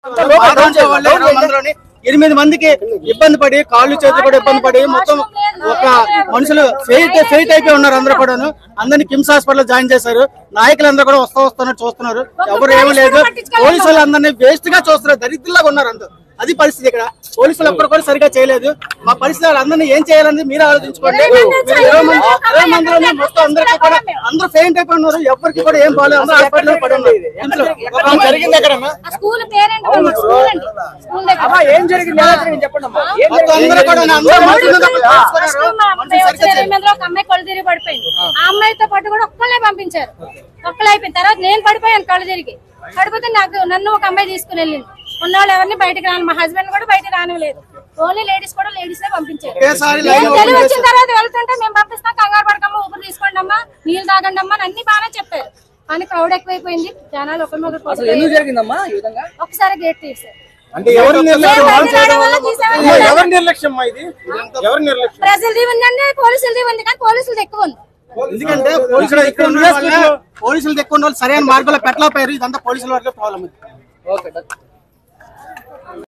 8 మందికి ఇబ్బంది పడి కాళ్ళు చేతులు కూడా ఇబ్బంది పడి మొత్తం ఒక మనుషులు ఫెయిట్ అయిపోయి ఉన్నారు. అందరూ కూడా అందరినీ కిమ్స్ హాస్పిటల్ జాయిన్ చేశారు. నాయకులందరూ కూడా వస్తున్నారు చూస్తున్నారు. ఎవరు ఏమీ లేదు. పోలీసులు అందరినీ వేస్ట్ గా చూస్తున్నారు. దరిద్రంగా ఉన్నారు అందరూ. అది పరిస్థితి. ఇక్కడ పోలీసులు ఎప్పుడు కూడా సరిగా చేయలేదు. మా పరిస్థితి అందరినీ ఏం చేయాలని మీరు ఆలోచించుకోండి. 20 మందిలో మొత్తం అందరికీ కూడా అందరూ ఫెయింట్ అయిపోయి ఉన్నారు. ఎవరికి కూడా ఏం బాగాలేదు. అందరూ హాస్పిటల్ పడి ఉన్నారు. జరిగింది ఎక్కడ అమ్మాయితో పాటు కూడా ఒక్కళ్ళే పంపించారు. ఒక్కళ్ళు అయిపోయిన తర్వాత నేను పడిపోయాను. కళ్ళు తిరిగి పడిపోతే నన్ను ఒక అమ్మాయి తీసుకుని వెళ్ళింది. ఉన్నవాళ్ళు ఎవరిని బయటకు రాను. మా హస్బెండ్ కూడా బయట రానివ్వలేదు. ఓన్లీ లేడీస్ కూడా లేడీస్ పంపించారు. తెలివి వచ్చిన తర్వాత వెళ్తుంటే మేము పంపిస్తాం. కంగారు పడకమ్మా, ఊపిరి తీసుకోండి అమ్మా, నీళ్ళు తాగండి అమ్మా అన్ని బాగానే చెప్పారు. కానీ క్రౌడ్ ఎక్కువైపోయింది. జనాలు ఒకసారి గేట్ తీసారు. ప్రజలది ఉందండి, పోలీసులది ఉంది. కానీ పోలీసులది ఎక్కువ ఉంది. ఎందుకంటే పోలీసులు ఎక్కువ ఉన్న వాళ్ళు సరైన మార్గంలో పెట్టలేకపోయారు. ఇదంతా పోలీసుల వరకే ప్రాబ్లం.